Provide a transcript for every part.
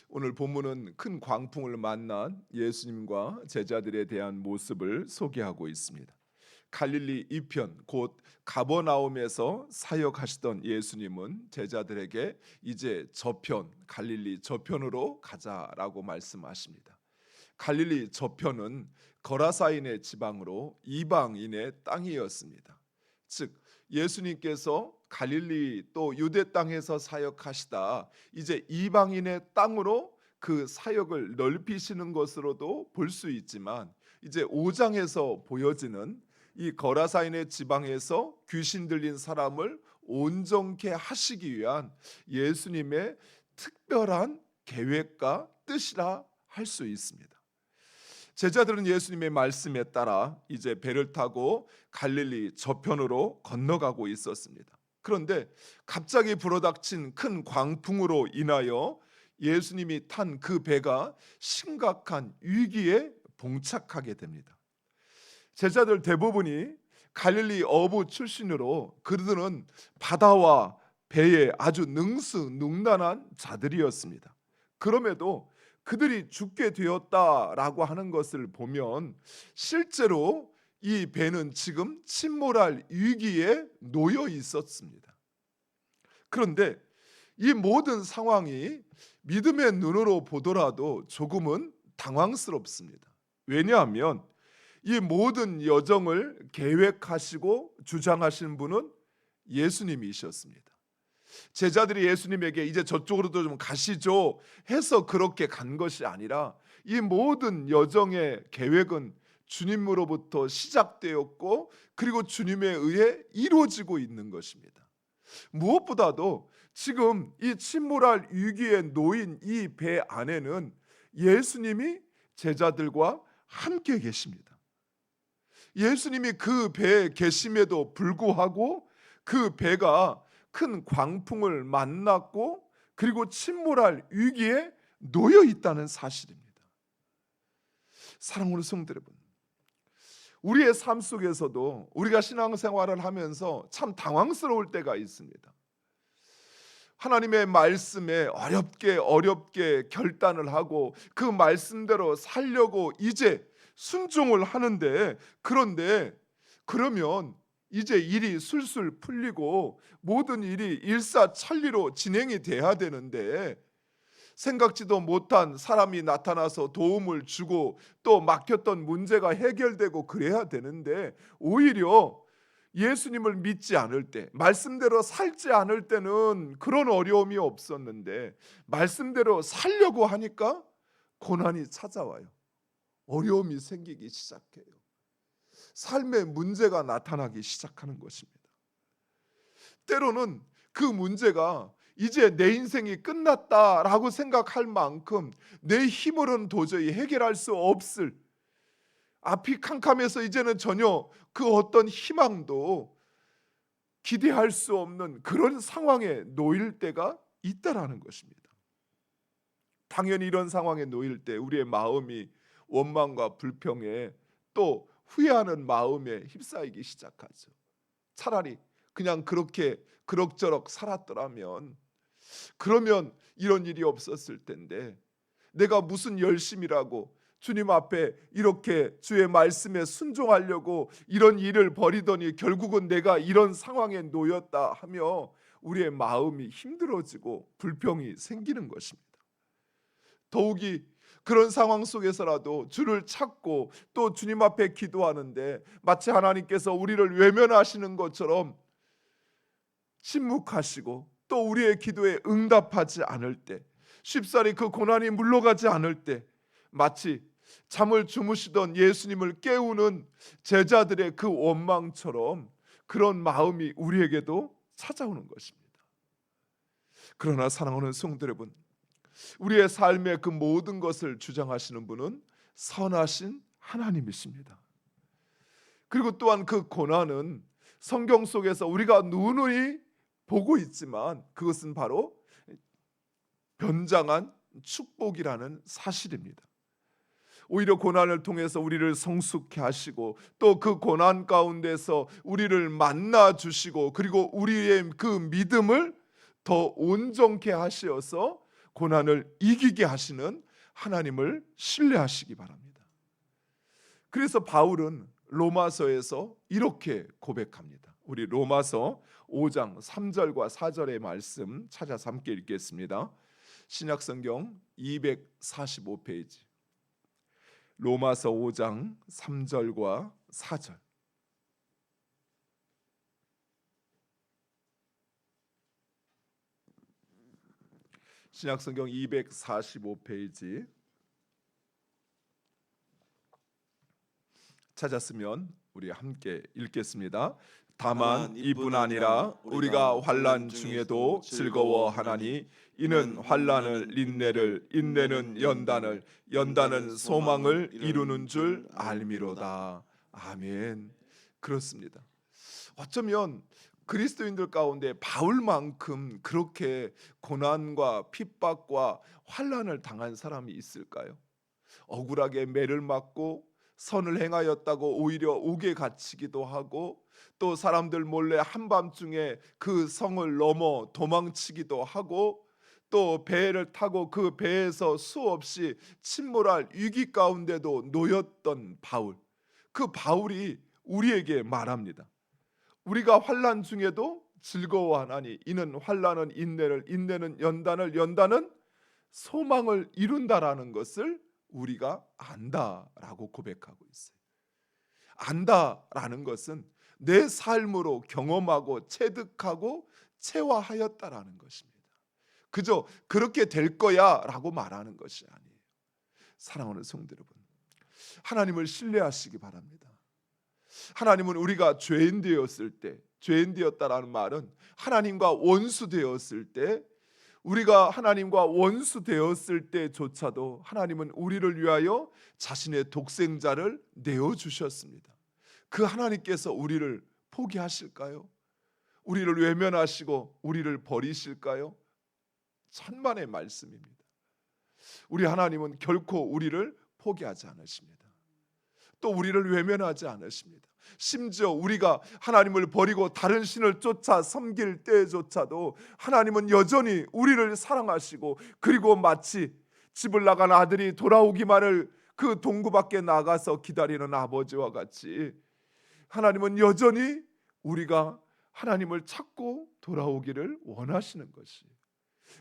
오늘 본문은 큰 광풍을 만난 예수님과 제자들에 대한 모습을 소개하고 있습니다. 갈릴리 이편 곧 가버나움에서 사역하시던 예수님은 제자들에게 이제 저편 갈릴리 저편으로 가자라고 말씀하십니다. 갈릴리 저편은 거라사인의 지방으로 이방인의 땅이었습니다. 즉 예수님께서 갈릴리 또 유대 땅에서 사역하시다 이제 이방인의 땅으로 그 사역을 넓히시는 것으로도 볼 수 있지만, 이제 5장에서 보여지는 이 거라사인의 지방에서 귀신 들린 사람을 온전케 하시기 위한 예수님의 특별한 계획과 뜻이라 할 수 있습니다. 제자들은 예수님의 말씀에 따라 이제 배를 타고 갈릴리 저편으로 건너가고 있었습니다. 그런데 갑자기 불어닥친 큰 광풍으로 인하여 예수님이 탄 그 배가 심각한 위기에 봉착하게 됩니다. 제자들 대부분이 갈릴리 어부 출신으로 그들은 바다와 배에 아주 능수능란한 자들이었습니다. 그럼에도 그들이 죽게 되었다라고 하는 것을 보면 실제로 이 배는 지금 침몰할 위기에 놓여 있었습니다. 그런데 이 모든 상황이 믿음의 눈으로 보더라도 조금은 당황스럽습니다. 왜냐하면 이 모든 여정을 계획하시고 주장하신 분은 예수님이셨습니다. 제자들이 예수님에게 이제 저쪽으로도 좀 가시죠 해서 그렇게 간 것이 아니라 이 모든 여정의 계획은 주님으로부터 시작되었고 그리고 주님에 의해 이루어지고 있는 것입니다. 무엇보다도 지금 이 침몰할 위기에 놓인 이 배 안에는 예수님이 제자들과 함께 계십니다. 예수님이 그 배에 계심에도 불구하고 그 배가 큰 광풍을 만났고 그리고 침몰할 위기에 놓여 있다는 사실입니다. 사랑하는 성도 여러분, 우리의 삶 속에서도 우리가 신앙생활을 하면서 참 당황스러울 때가 있습니다. 하나님의 말씀에 어렵게 결단을 하고 그 말씀대로 살려고 이제 순종을 하는데, 그러면 이제 일이 술술 풀리고 모든 일이 일사천리로 진행이 돼야 되는데 생각지도 못한 사람이 나타나서 도움을 주고 또 막혔던 문제가 해결되고 그래야 되는데, 오히려 예수님을 믿지 않을 때, 말씀대로 살지 않을 때는 그런 어려움이 없었는데 말씀대로 살려고 하니까 고난이 찾아와요. 어려움이 생기기 시작해요. 삶의 문제가 나타나기 시작하는 것입니다. 때로는 그 문제가 이제 내 인생이 끝났다라고 생각할 만큼 내 힘으로는 도저히 해결할 수 없을, 앞이 캄캄해서 이제는 전혀 그 어떤 희망도 기대할 수 없는 그런 상황에 놓일 때가 있다라는 것입니다. 당연히 이런 상황에 놓일 때 우리의 마음이 원망과 불평에 또 후회하는 마음에 휩싸이기 시작하죠. 차라리 그냥 그렇게 그럭저럭 살았더라면, 그러면 이런 일이 없었을 텐데, 내가 무슨 열심이라고 주님 앞에 이렇게 주의 말씀에 순종하려고 이런 일을 벌이더니 결국은 내가 이런 상황에 놓였다 하며 우리의 마음이 힘들어지고 불평이 생기는 것입니다. 더욱이 그런 상황 속에서라도 주를 찾고 또 주님 앞에 기도하는데 마치 하나님께서 우리를 외면하시는 것처럼 침묵하시고 또 우리의 기도에 응답하지 않을 때, 쉽사리 그 고난이 물러가지 않을 때 마치 잠을 주무시던 예수님을 깨우는 제자들의 그 원망처럼 그런 마음이 우리에게도 찾아오는 것입니다. 그러나 사랑하는 성도 여러분, 우리의 삶의 그 모든 것을 주장하시는 분은 선하신 하나님이십니다. 그리고 또한 그 고난은 성경 속에서 우리가 누누이 보고 있지만 그것은 바로 변장한 축복이라는 사실입니다. 오히려 고난을 통해서 우리를 성숙케 하시고 또 그 고난 가운데서 우리를 만나 주시고 그리고 우리의 그 믿음을 더 온전케 하시어서 고난을 이기게 하시는 하나님을 신뢰하시기 바랍니다. 그래서 바울은 로마서에서 이렇게 고백합니다. 우리 로마서 5장 3절과 4절의 말씀 찾아서 함께 읽겠습니다. 신약성경 245페이지 로마서 5장 3절과 4절. 신약성경 245페이지 찾았으면 우리 함께 읽겠습니다. 다만 이뿐 아니라 우리가 환난 중에도 즐거워하나니 이는 환난을 인내를, 인내는 연단을, 연단은 소망을 이루는 줄 알미로다. 아멘. 그렇습니다. 어쩌면 그리스도인들 가운데 바울만큼 그렇게 고난과 핍박과 환난을 당한 사람이 있을까요? 억울하게 매를 맞고 선을 행하였다고 오히려 옥에 갇히기도 하고, 또 사람들 몰래 한밤중에 그 성을 넘어 도망치기도 하고, 또 배를 타고 그 배에서 수없이 침몰할 위기 가운데도 놓였던 바울. 그 바울이 우리에게 말합니다. 우리가 환난 중에도 즐거워하나니 이는 환난은 인내를, 인내는 연단을, 연단은 소망을 이룬다라는 것을 우리가 안다라고 고백하고 있어요. 안다라는 것은 내 삶으로 경험하고 체득하고 체화하였다라는 것입니다. 그저 그렇게 될 거야라고 말하는 것이 아니에요. 사랑하는 성도 여러분, 하나님을 신뢰하시기 바랍니다. 하나님은 우리가 죄인 되었을 때, 죄인 되었다라는 말은 하나님과 원수 되었을 때, 우리가 하나님과 원수 되었을 때조차도 하나님은 우리를 위하여 자신의 독생자를 내어주셨습니다. 그 하나님께서 우리를 포기하실까요? 우리를 외면하시고 우리를 버리실까요? 천만의 말씀입니다. 우리 하나님은 결코 우리를 포기하지 않으십니다. 또 우리를 외면하지 않으십니다. 심지어 우리가 하나님을 버리고 다른 신을 쫓아 섬길 때조차도 하나님은 여전히 우리를 사랑하시고, 그리고 마치 집을 나간 아들이 돌아오기만을 그 동구 밖에 나가서 기다리는 아버지와 같이 하나님은 여전히 우리가 하나님을 찾고 돌아오기를 원하시는 것이,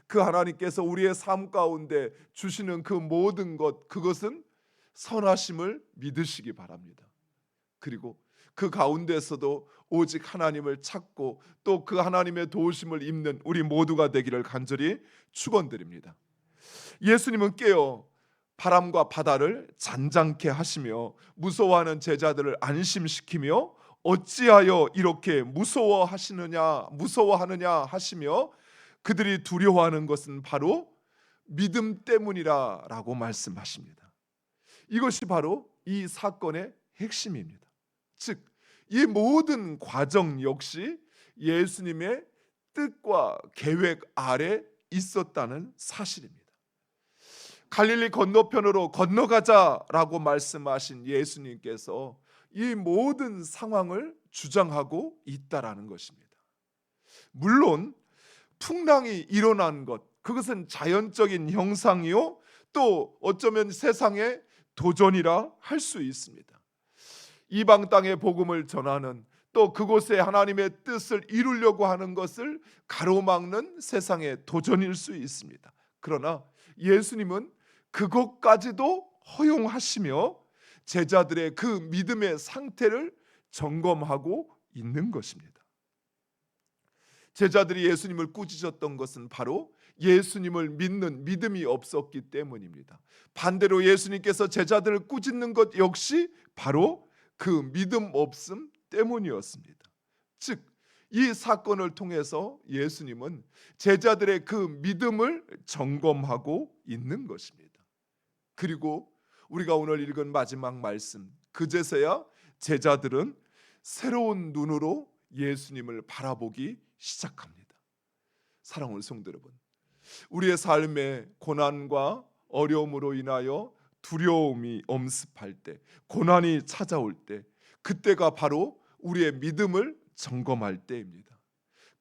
그 하나님께서 우리의 삶 가운데 주시는 그 모든 것, 그것은 선하심을 믿으시기 바랍니다. 그리고 그 가운데서도 오직 하나님을 찾고 또 그 하나님의 도우심을 입는 우리 모두가 되기를 간절히 축원드립니다. 예수님은 깨어 바람과 바다를 잔잔케 하시며 무서워하는 제자들을 안심시키며 어찌하여 이렇게 무서워하느냐 하시며 그들이 두려워하는 것은 바로 믿음 때문이라라고 말씀하십니다. 이것이 바로 이 사건의 핵심입니다. 즉, 이 모든 과정 역시 예수님의 뜻과 계획 아래 있었다는 사실입니다. 갈릴리 건너편으로 건너가자라고 말씀하신 예수님께서 이 모든 상황을 주장하고 있다라는 것입니다. 물론 풍랑이 일어난 것, 그것은 자연적인 형상이요, 또 어쩌면 세상의 도전이라 할 수 있습니다. 이방 땅의 복음을 전하는, 또 그곳에 하나님의 뜻을 이루려고 하는 것을 가로막는 세상의 도전일 수 있습니다. 그러나 예수님은 그것까지도 허용하시며 제자들의 그 믿음의 상태를 점검하고 있는 것입니다. 제자들이 예수님을 꾸짖었던 것은 바로 예수님을 믿는 믿음이 없었기 때문입니다. 반대로 예수님께서 제자들을 꾸짖는 것 역시 바로 그 믿음 없음 때문이었습니다. 즉, 이 사건을 통해서 예수님은 제자들의 그 믿음을 점검하고 있는 것입니다. 그리고 우리가 오늘 읽은 마지막 말씀, 그제서야 제자들은 새로운 눈으로 예수님을 바라보기 시작합니다. 사랑하는 성도 여러분, 우리의 삶에 고난과 어려움으로 인하여 두려움이 엄습할 때, 고난이 찾아올 때, 그때가 바로 우리의 믿음을 점검할 때입니다.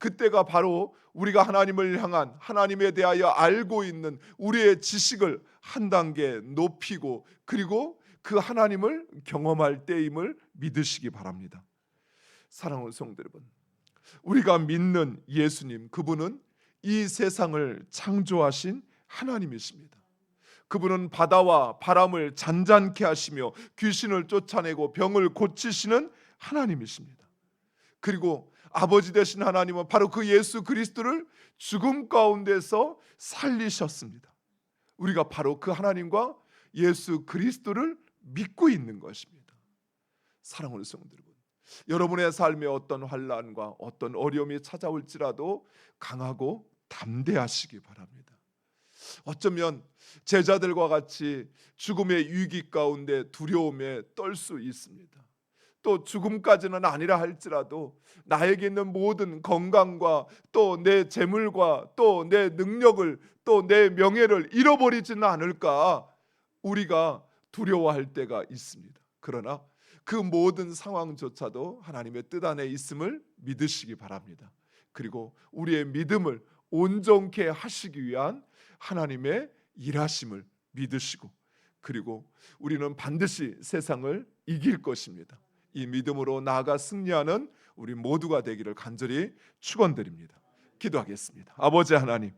그때가 바로 우리가 하나님을 향한, 하나님에 대하여 알고 있는 우리의 지식을 한 단계 높이고 그리고 그 하나님을 경험할 때임을 믿으시기 바랍니다. 사랑하는 성도 여러분, 우리가 믿는 예수님, 그분은 이 세상을 창조하신 하나님이십니다. 그분은 바다와 바람을 잔잔케 하시며 귀신을 쫓아내고 병을 고치시는 하나님이십니다. 그리고 아버지 되신 하나님은 바로 그 예수 그리스도를 죽음 가운데서 살리셨습니다. 우리가 바로 그 하나님과 예수 그리스도를 믿고 있는 것입니다. 사랑하는 성도 여러분, 여러분의 삶에 어떤 환난과 어떤 어려움이 찾아올지라도 강하고 담대하시기 바랍니다. 어쩌면 제자들과 같이 죽음의 위기 가운데 두려움에 떨 수 있습니다. 또 죽음까지는 아니라 할지라도 나에게 있는 모든 건강과 또 내 재물과 또 내 능력을 또 내 명예를 잃어버리지는 않을까 우리가 두려워할 때가 있습니다. 그러나 그 모든 상황조차도 하나님의 뜻 안에 있음을 믿으시기 바랍니다. 그리고 우리의 믿음을 온전케 하시기 위한 하나님의 일하심을 믿으시고, 그리고 우리는 반드시 세상을 이길 것입니다. 이 믿음으로 나아가 승리하는 우리 모두가 되기를 간절히 축원드립니다. 기도하겠습니다. 아버지 하나님,